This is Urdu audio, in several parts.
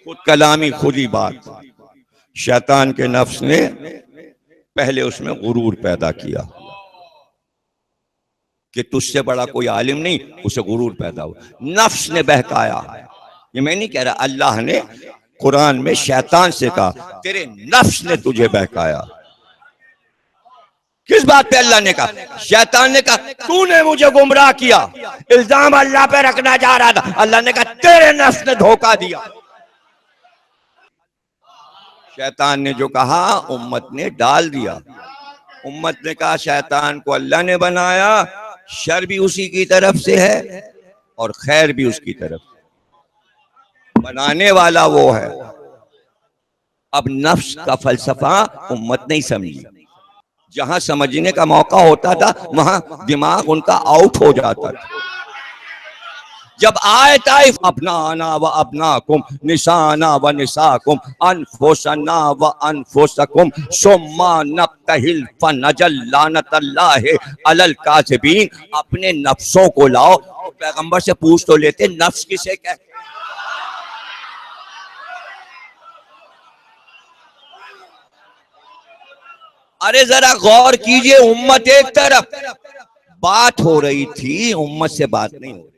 خود کلامی، خود ہی بات. شیطان کے نفس نے پہلے اس میں غرور پیدا کیا کہ تجھ سے بڑا کوئی عالم نہیں، اسے غرور پیدا ہوا، نفس نے بہکایا. یہ میں نہیں کہہ رہا، اللہ نے قرآن میں شیطان سے کہا تیرے نفس نے تجھے بہکایا. کس بات پہ اللہ نے کہا؟ شیطان نے کہا تو نے مجھے گمراہ کیا، الزام اللہ پہ رکھنا چاہ رہا تھا، اللہ نے کہا تیرے نفس نے دھوکہ دیا. شیطان نے جو کہا امت نے ڈال دیا. امت نے کہا شیطان کو اللہ نے بنایا، شر بھی اسی کی طرف سے ہے اور خیر بھی اس کی طرف سے، بنانے والا وہ ہے. اب نفس کا فلسفہ امت نہیں سمجھی. جہاں سمجھنے کا موقع ہوتا تھا وہاں دماغ ان کا آؤٹ ہو جاتا تھا. جب آیت آئی ابنانا و ابناکم نسانا و نساکم انفسنا و انفسکم ثم نبتہل فنجل لعنت اللہ علی الکاذبین، اپنے نفسوں کو لاؤ. پیغمبر سے پوچھ تو لیتے نفس کسے کہتے؟ ارے ذرا غور کیجئے، امت ایک طرف بات ہو رہی تھی، امت سے بات نہیں ہو رہی.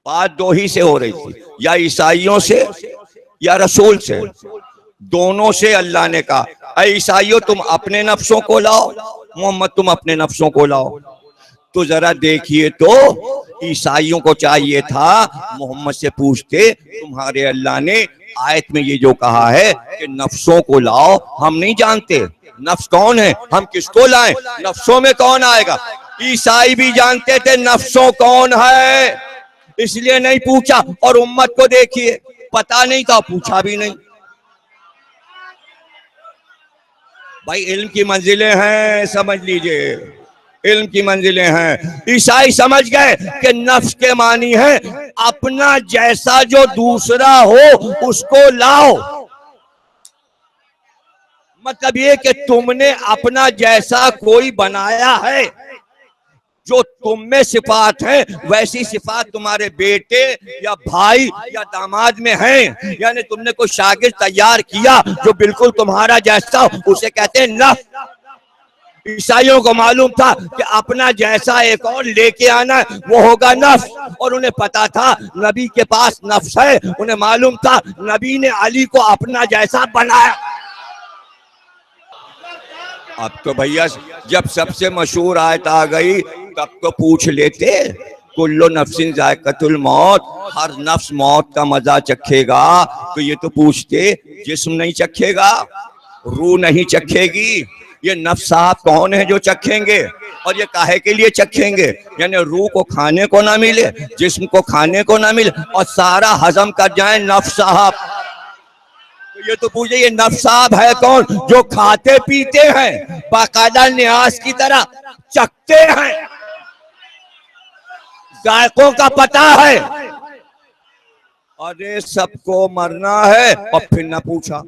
بات دو ہی سے ہو رہی تھی، یا عیسائیوں سے یا رسول سے. دونوں سے اللہ نے کہا اے عیسائیوں تم اپنے نفسوں کو لاؤ، محمد تم اپنے نفسوں کو لاؤ. تو ذرا دیکھیے تو عیسائیوں کو چاہیے تھا محمد سے پوچھتے تمہارے اللہ نے آیت میں یہ جو کہا ہے کہ نفسوں کو لاؤ، ہم نہیں جانتے نفس کون ہے، ہم کس کو لائیں، نفسوں میں کون آئے گا. عیسائی بھی جانتے تھے نفسوں کون ہے، اس لیے نہیں پوچھا. اور امت کو دیکھیے پتا نہیں تھا، پوچھا بھی نہیں. بھائی علم کی منزلیں ہیں، سمجھ لیجئے علم کی منزلیں ہیں. عیسائی سمجھ گئے کہ نفس کے معنی ہے اپنا جیسا جو دوسرا ہو اس کو لاؤ. مطلب یہ کہ تم نے اپنا جیسا کوئی بنایا ہے، جو تم میں صفات ہیں ویسی صفات تمہارے بیٹے یا بھائی یا داماد میں ہیں. یعنی تم نے کوئی شاگرد تیار کیا جو بالکل تمہارا جیسا ہو، اسے کہتے ہیں نفس. عیسائیوں کو معلوم تھا کہ اپنا جیسا ایک اور لے کے آنا ہے، وہ ہوگا نفس. اور انہیں پتا تھا نبی کے پاس نفس ہے، انہیں معلوم تھا نبی نے علی کو اپنا جیسا بنایا. اب تو بھیا جب سب سے مشہور آیت آ گئی تب تو پوچھ لیتے کل نفس ذائقۃ الموت، ہر نفس موت کا مزہ چکھے گا. تو یہ تو پوچھتے جسم نہیں چکھے گا، روح نہیں چکھے گی، یہ نفس صاحب کون ہے جو چکھیں گے؟ اور یہ کاہے کے لیے چکھیں گے؟ یعنی روح کو کھانے کو نہ ملے، جسم کو کھانے کو نہ ملے اور سارا ہضم کر جائیں نفس صاحب. یہ تو پوچھے یہ نفس صاحب ہے کون جو کھاتے پیتے ہیں، باقاعدہ نیاز کی طرح چکھتے ہیں، ذائقوں کا پتہ ہے. اور یہ سب کو مرنا ہے اور پھر نہ پوچھا.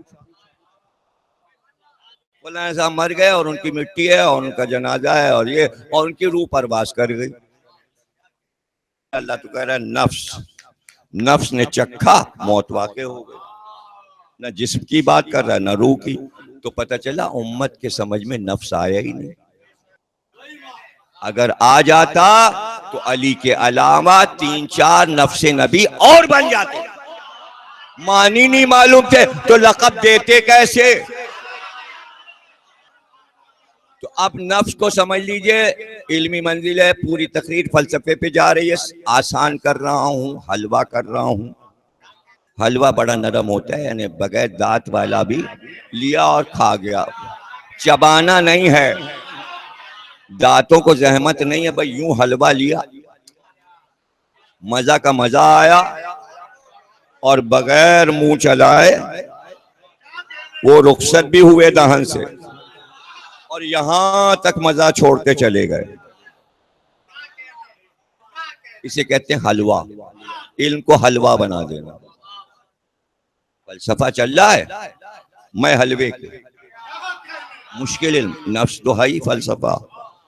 فلاں صاحب مر گئے اور ان کی مٹی ہے اور ان کا جنازہ ہے اور یہ اور ان کی روح پرواز کر گئی. اللہ تو کہہ رہا ہے نفس نے چکھا، موت واقع ہو گئی. نہ جسم کی بات کر رہا ہے نہ روح کی. تو پتہ چلا امت کے سمجھ میں نفس آیا ہی نہیں. اگر آ جاتا تو علی کے علاوہ 3-4 نفس نبی اور بن جاتے. معنی نہیں معلوم تھے تو لقب دیتے کیسے؟ تو اب نفس کو سمجھ لیجئے علمی منزل ہے. پوری تقریر فلسفے پہ جا رہی ہے. آسان کر رہا ہوں، حلوہ کر رہا ہوں. حلوہ بڑا نرم ہوتا ہے، یعنی بغیر دانت والا بھی لیا اور کھا گیا، چبانا نہیں ہے. دانتوں کو زحمت نہیں ہے بھائی، یوں حلوہ لیا، مزہ کا مزہ آیا اور بغیر منہ چلائے وہ رخصت بھی ہوئے دہن سے اور یہاں تک مزہ چھوڑتے چلے گئے. اسے کہتے ہیں حلوہ. علم کو حلوہ بنا دینا. فلسفہ چل رہا ہے، میں حلوے کے مشکل علم، نفس دہائی فلسفہ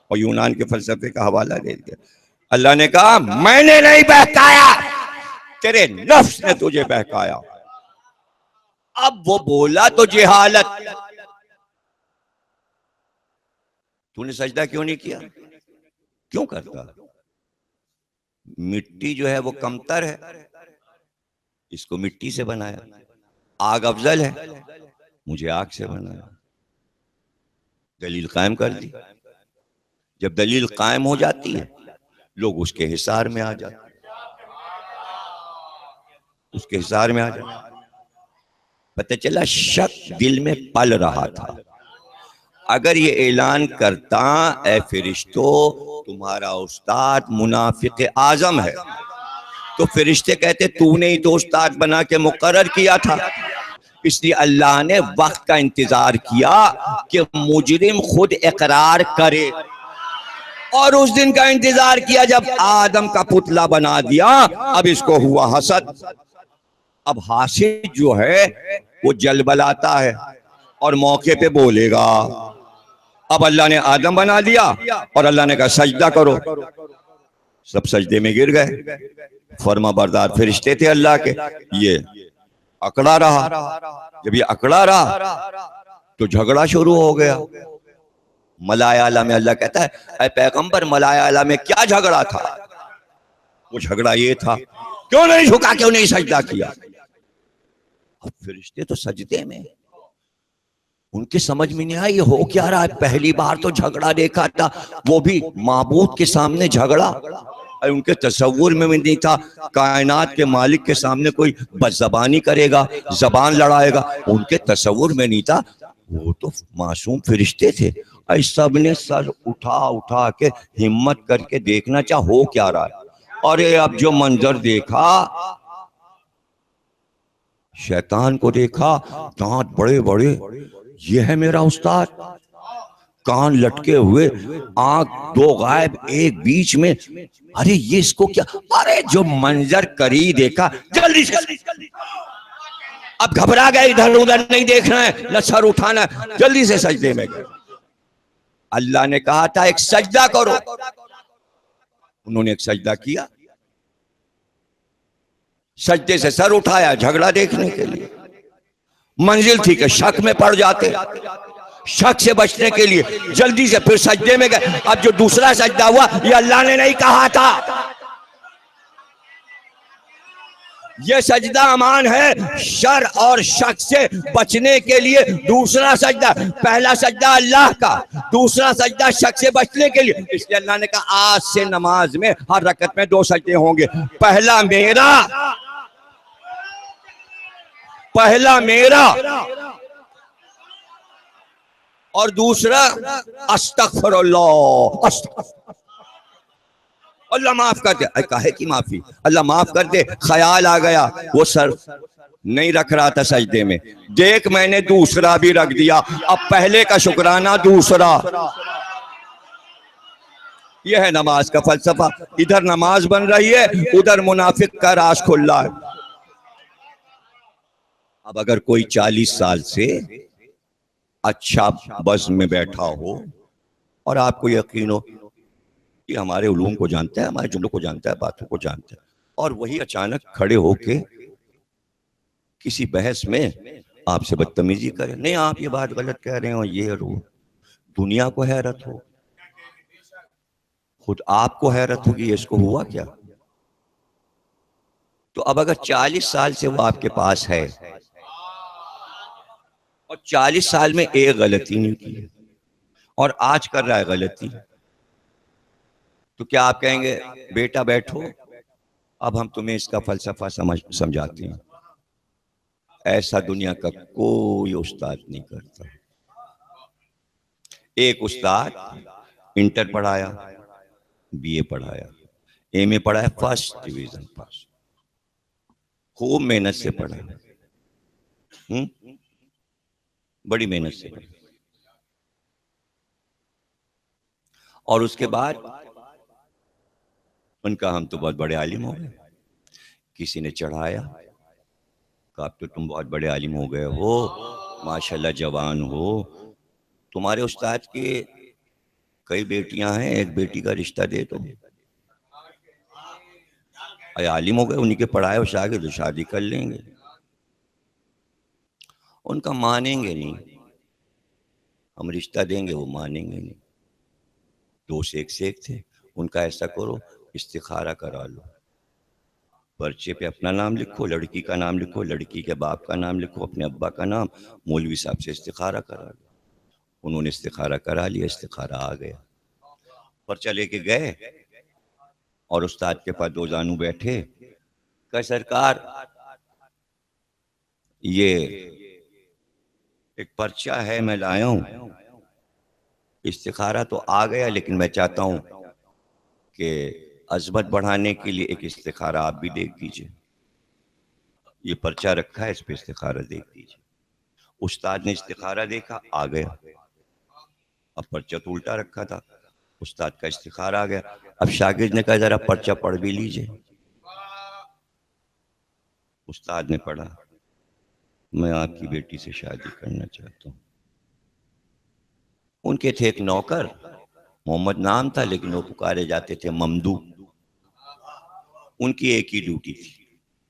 اور یونان کے فلسفے کا حوالہ دے دیا. اللہ نے کہا میں نے نہیں بہکایا، تیرے نفس نے تجھے بہکایا. اب وہ بولا تو جہالت، تو نے سجدہ کیوں نہیں کیا؟ کیوں کرتا؟ مٹی جو ہے وہ کمتر ہے، اس کو مٹی سے بنایا، آگ افضل ہے، مجھے آگ سے بنایا، دلیل قائم کر دی۔ جب دلیل قائم ہو جاتی ہے لوگ اس کے حصار میں آ جاتے، اس کے حصار میں آ جاتے۔ پتہ چلا شک دل میں پل رہا تھا، اگر یہ اعلان کرتا اے فرشتو تمہارا استاد منافق اعظم ہے، تو فرشتے کہتے تو نے ہی تو استاد بنا کے مقرر کیا تھا۔ اس لیے اللہ نے وقت کا انتظار کیا کہ مجرم خود اقرار کرے، اور اس دن کا انتظار کیا جب آدم کا پتلا بنا دیا۔ اب اس کو ہوا حسد، اب حاسد جو ہے وہ جلبلاتا ہے اور موقع پہ بولے گا۔ اب اللہ نے آدم بنا دیا اور اللہ نے کہا سجدہ کرو، سب سجدے میں گر گئے۔ فرما بردار فرشتے تھے اللہ کے، یہ اکڑا رہا، جب یہ اکڑا رہا تو جھگڑا شروع ہو گیا۔ ملائے اعلیٰ میں اللہ کہتا ہے اے پیغمبر ملائے اعلیٰ میں کیا جھگڑا تھا؟ وہ جھگڑا یہ تھا کیوں نہیں جھکا، کیوں نہیں سجدہ کیا؟ اب فرشتے تو سجدے میں، ان کے سمجھ میں نہیں آئی یہ ہو کیا رہا ہے، پہلی بار تو جھگڑا دیکھا تھا، وہ بھی معبود کے سامنے جھگڑا، ان کے تصور میں بھی نہیں تھا کائنات کے مالک کے سامنے کوئی بد زبانی کرے گا، زبان لڑائے گا، ان کے تصور میں نہیں تھا۔ وہ تو معصوم فرشتے تھے، سب نے سر اٹھا اٹھا کے ہمت کر کے دیکھنا چاہ ہو کیا رہا ہے۔ اور اب جو منظر دیکھا، شیطان کو دیکھا، دانت بڑے بڑے، یہ ہے میرا استاد، کان لٹکے ہوئے، آنکھ دو غائب ایک بیچ میں، ارے یہ اس کو کیا، ارے جو منظر کری دیکھا جلدی سے اب گھبرا گئے، ادھر ادھر نہیں دیکھنا ہے نہ سر اٹھانا ہے، جلدی سے سجدے میں گئے۔ اللہ نے کہا تھا ایک سجدہ کرو، انہوں نے ایک سجدہ کیا، سجدے سے سر اٹھایا جھگڑا دیکھنے کے لیے۔ منزل تھی کہ شک میں پڑ جاتے، شک سے بچنے کے لیے جلدی سے پھر سجدے میں گئے۔ اب جو دوسرا سجدہ ہوا یہ اللہ نے نہیں کہا تھا، یہ سجدہ امان ہے شر اور شک سے بچنے کے لیے۔ دوسرا سجدہ، پہلا سجدہ اللہ کا، دوسرا سجدہ شک سے بچنے کے لیے۔ اس لیے اللہ نے کہا آج سے نماز میں ہر رکعت میں 2 سجدے ہوں گے، پہلا میرا اور دوسرا استغفر اللہ، اللہ معاف کر دے۔ کہے کی معافی، اللہ معاف کر دے، خیال آ گیا، وہ سر نہیں رکھ رہا تھا سجدے میں، دیکھ میں نے دوسرا بھی رکھ دیا، اب پہلے کا شکرانہ دوسرا۔ یہ ہے نماز کا فلسفہ، ادھر نماز بن رہی ہے، ادھر منافق کا راز کھل رہا ہے۔ اب اگر کوئی 40 سال سے اچھا بس میں بیٹھا ہو اور آپ کو یقین ہو کہ ہمارے علوم کو جانتا ہے، ہمارے جملوں کو جانتا ہے، باتوں کو جانتا ہے، اور وہی اچانک کھڑے ہو کے کسی بحث میں آپ سے بدتمیزی کرے، نہیں آپ یہ بات غلط کہہ رہے ہو، یہ رو، دنیا کو حیرت ہو، خود آپ کو حیرت ہوگی اس کو ہوا کیا؟ تو اب اگر 40 سال سے وہ آپ کے پاس ہے اور 40 سال میں ایک غلطی نہیں کی اور آج کر رہا ہے غلطی، تو کیا آپ کہیں گے بیٹا بیٹھو اب ہم تمہیں اس کا فلسفہ سمجھاتے ہیں؟ ایسا دنیا کا کوئی استاد نہیں کرتا۔ ایک استاد انٹر پڑھایا، بی اے پڑھایا، ایم اے پڑھایا، فرسٹ ڈویژن پاس، خوب محنت سے پڑھا، بڑی محنت سے پڑھا، اور اس کے بعد ان کا ہم تو بہت بڑے عالم ہو گئے، کسی نے چڑھایا کہا اب تو تم بہت بڑے عالم ہو گئے ہو، ماشاءاللہ جوان ہو، تمہارے استاد کے کئی بیٹیاں ہیں، ایک بیٹی کا رشتہ دے دو، عالم ہو گئے، انہی کے پڑھائے ہو شاگرد، شادی کر لیں گے۔ ان کا مانیں گے نہیں، ہم رشتہ دیں گے وہ مانیں گے نہیں. دو ایک تھے، ان کا ایسا کرو استخارہ کرا لو، پرچے پہ اپنا نام لکھو، لڑکی کا نام لکھو، لڑکی کے باپ کا نام لکھو، اپنے ابا کا نام، مولوی صاحب سے استخارہ کرا لو. انہوں نے استخارہ کرا لیا، استخارہ آ گیا. پرچہ لے کے گئے اور استاد کے پاس دو زانو بیٹھے. کہ سرکار یہ ایک پرچہ ہے میں لایا ہوں، استخارہ تو آ گیا لیکن میں چاہتا ہوں کہ عظمت بڑھانے کے لیے ایک استخارہ آپ بھی دیکھ دیجئے. یہ پرچہ رکھا ہے، اس پہ استخارہ دیکھ دیجئے. استاد نے استخارہ دیکھا، آ گیا. اب پرچہ تو الٹا رکھا تھا، استاد کا استخارہ آ گیا. اب شاگرد نے کہا ذرا پرچہ پڑھ بھی لیجئے. استاد نے پڑھا، میں آپ کی بیٹی سے شادی کرنا چاہتا ہوں. ان کے تھے ایک نوکر، محمد نام تھا لیکن وہ پکارے جاتے تھے ممدو. ان کی ایک ہی ڈیوٹی تھی،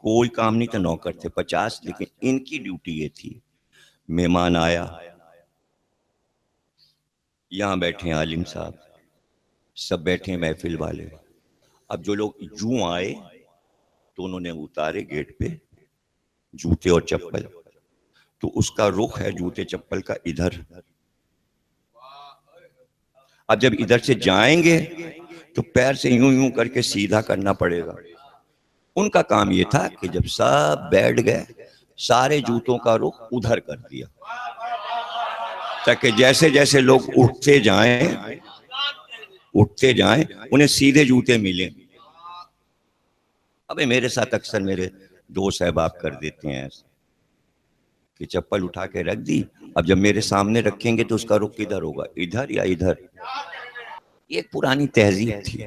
کوئی کام نہیں تھا. نوکر تھے 50 لیکن ان کی ڈیوٹی یہ تھی. مہمان آیا، یہاں بیٹھے عالم صاحب، سب بیٹھے محفل والے. اب جو لوگ یوں آئے تو انہوں نے اتارے گیٹ پہ جوتے اور چپل، تو اس کا رخ ہے جوتے چپل کا ادھر. اب جب ادھر سے جائیں گے تو پیر سے یوں یوں کر کے سیدھا کرنا پڑے گا. ان کا کام یہ تھا کہ جب سب بیٹھ گئے سارے جوتوں کا رخ ادھر کر دیا تاکہ جیسے جیسے لوگ اٹھتے جائیں انہیں سیدھے جوتے ملیں. ابھی میرے ساتھ اکثر میرے دوست احباب کر دیتے ہیں ایسا کہ چپل اٹھا کے رکھ دی، اب جب میرے سامنے رکھیں گے تو اس کا رخ کدھر ہوگا، ادھر یا ادھر. یہ ایک پرانی تہذیب تھی،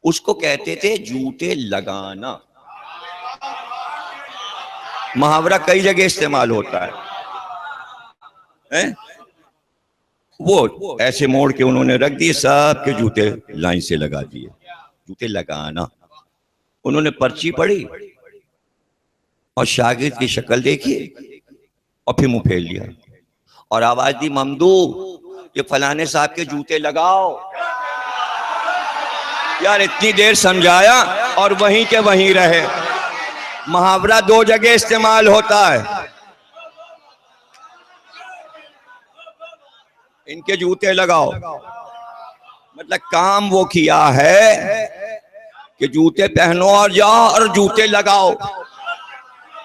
اس کو کہتے تھے جوتے لگانا. محاورہ کئی جگہ استعمال ہوتا ہے. وہ ایسے موڑ کے انہوں نے رکھ دیے، سب کے جوتے لائن سے لگا دیے. جوتے لگانا. انہوں نے پرچی پڑھی اور شاگرد کی شکل دیکھی اور پھر منہ پھیر لیا اور آواز دی ممدو یہ فلانے صاحب کے جوتے لگاؤ. یار اتنی دیر سمجھایا اور وہیں کے وہیں رہے. محاورہ دو جگہ استعمال ہوتا ہے. ان کے جوتے لگاؤ مطلب کام وہ کیا ہے کہ جوتے پہنو اور جاؤ اور جوتے لگاؤ،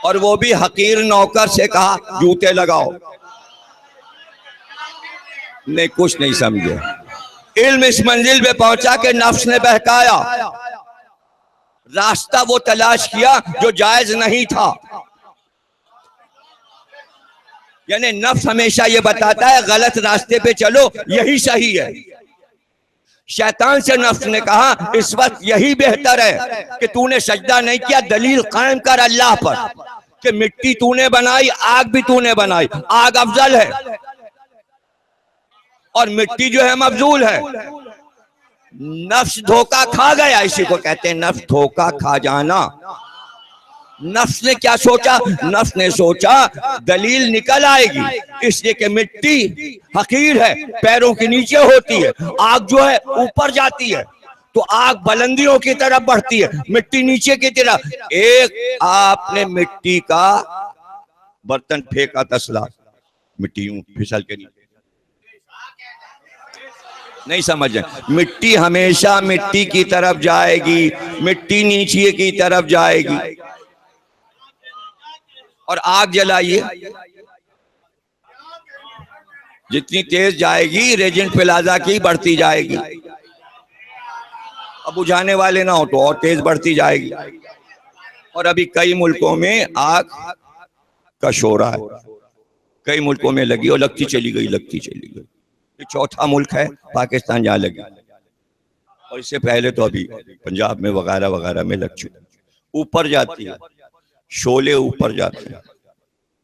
اور وہ بھی حقیر نوکر سے کہا جوتے لگاؤ. نہیں کچھ نہیں سمجھے. علم اس منزل پہ پہنچا کہ نفس نے بہکایا، راستہ وہ تلاش کیا جو جائز نہیں تھا. یعنی نفس ہمیشہ یہ بتاتا ہے غلط راستے پہ چلو، یہی صحیح ہے. شیطان سے نفس نے کہا اس وقت یہی بہتر ہے کہ تو نے سجدہ نہیں کیا، دلیل قائم کر اللہ پر کہ مٹی تو نے بنائی، آگ بھی تو نے بنائی، آگ افضل ہے اور مٹی جو ہے مفضول ہے. نفس دھوکہ کھا گیا، اسی کو کہتے ہیں نفس دھوکہ کھا جانا. نفس نے کیا سوچا؟ نفس نے سوچا دلیل نکل آئے گی، اس لیے کہ مٹی حقیر ہے، پیروں کے نیچے ہوتی ہے، آگ جو ہے اوپر جاتی ہے تو آگ بلندیوں کی طرف بڑھتی ہے، مٹی نیچے کی طرف. ایک آپ نے مٹی کا برتن پھینکا تسلا، مٹی یوں پھسل کے نہیں سمجھ رہے. مٹی ہمیشہ مٹی کی طرف جائے گی، مٹی نیچے کی طرف جائے گی. اور آگ جلائیے جتنی تیز جائے گی ریجنٹ پلازا کی بڑھتی جائے گی. اب بجھانے والے نہ ہو تو اور تیز بڑھتی جائے گی. اور ابھی کئی ملکوں میں آگ کا شورا ہے، کئی ملکوں میں لگی اور لگتی چلی گئی. یہ چوتھا ملک ہے پاکستان جہاں لگی، اور اس سے پہلے تو ابھی پنجاب میں وغیرہ وغیرہ میں لگ چکی. اوپر جاتی ہے، شعلے اوپر جاتے ہیں.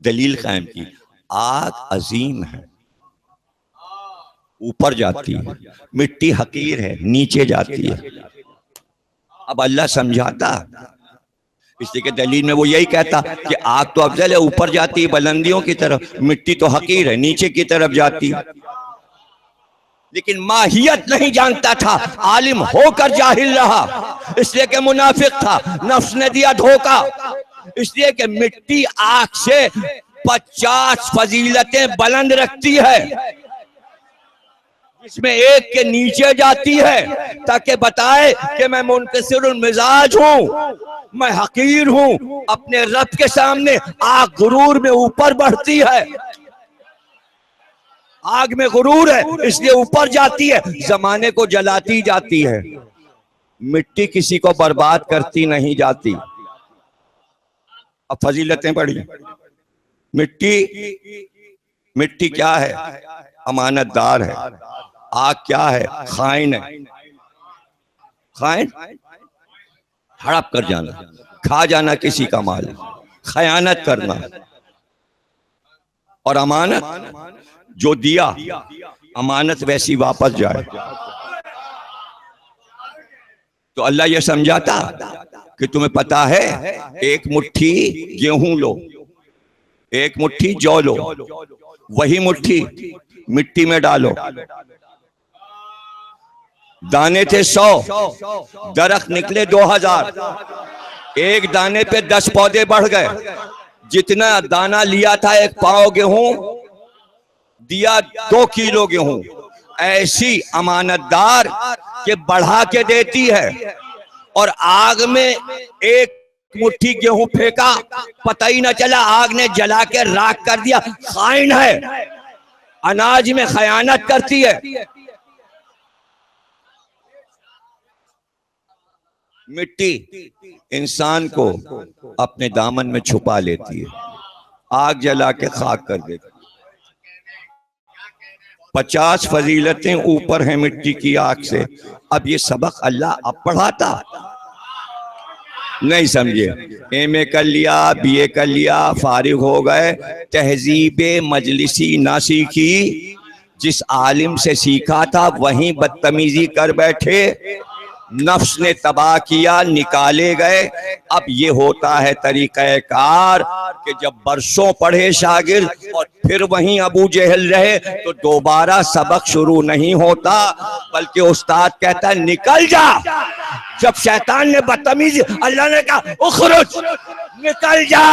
دلیل قائم کی آگ عظیم ہے، اوپر جاتی ہے، مٹی حقیر ہے، نیچے جاتی ہے. اب اللہ سمجھاتا اس لیے کہ دلیل میں وہ یہی کہتا کہ آگ تو افضل ہے، اوپر جاتی ہے بلندیوں کی طرف، مٹی تو حقیر ہے، نیچے کی طرف جاتی ہے۔ لیکن ماہیت نہیں جانتا تھا، عالم ہو کر جاہل رہا، اس لیے کہ منافق تھا، نفس نے دیا دھوکہ۔ اس لیے کہ مٹی آگ سے 50 فضیلتیں بلند رکھتی ہے، اس میں ایک کے نیچے جاتی ہے تاکہ بتائے کہ میں منکسر المزاج ہوں، میں حقیر ہوں۔ اپنے رب کے سامنے آگ غرور میں اوپر بڑھتی ہے، آگ میں غرور ہے اس لیے اوپر جاتی ہے، زمانے کو جلاتی جاتی ہے، مٹی کسی کو برباد کرتی نہیں جاتی۔ اب فضیلتیں بڑھی۔ مٹی کیا ہے؟ امانت دار ہے۔ آگ کیا ہے؟ خائن ہے۔ خائن ہڑپ کر جانا، کھا جانا کسی کا مال، خیانت کرنا۔ اور امانت جو دیا، امانت ویسی واپس جائے۔ تو اللہ یہ سمجھاتا کہ تمہیں پتا ہے، ایک مٹھی گیہوں لو، ایک مٹھی جو لو، وہی مٹھی مٹی میں ڈالو، دانے تھے 100، درخت نکلے 2000، ایک دانے پہ 10 پودے بڑھ گئے، جتنا دانا لیا تھا 1 پاؤ گیہوں دیا 2 کیلو گیہوں۔ ایسی امانت دار کہ بڑھا کے دیتی ہے، اور آگ میں ایک مٹھی گیہوں پھینکا، پتہ ہی نہ چلا، آگ نے جلا کے راکھ کر دیا۔ خائن ہے، اناج میں خیانت کرتی ہے۔ مٹی انسان کو اپنے دامن میں چھپا لیتی ہے، آگ جلا کے خاک کر دیتی ہے۔ 50 فضیلتیں اوپر ہیں مٹی کی آگ سے۔ اب یہ سبق اللہ اب پڑھاتا نہیں، سمجھے؟ ایم اے کر لیا، بی اے کر لیا، فارغ ہو گئے، تہذیب مجلسی نہ سیکھی، جس عالم سے سیکھا تھا وہیں بدتمیزی کر بیٹھے، نفس نے تباہ کیا، نکالے گئے۔ اب یہ ہوتا ہے طریقہ کار کہ جب برسوں پڑھے شاگرد اور پھر وہیں ابو جہل رہے تو دوبارہ سبق شروع نہیں ہوتا، بلکہ استاد کہتا ہے نکل جا۔ جب شیطان نے بدتمیزی، اللہ نے کہا اخرج، نکل جا۔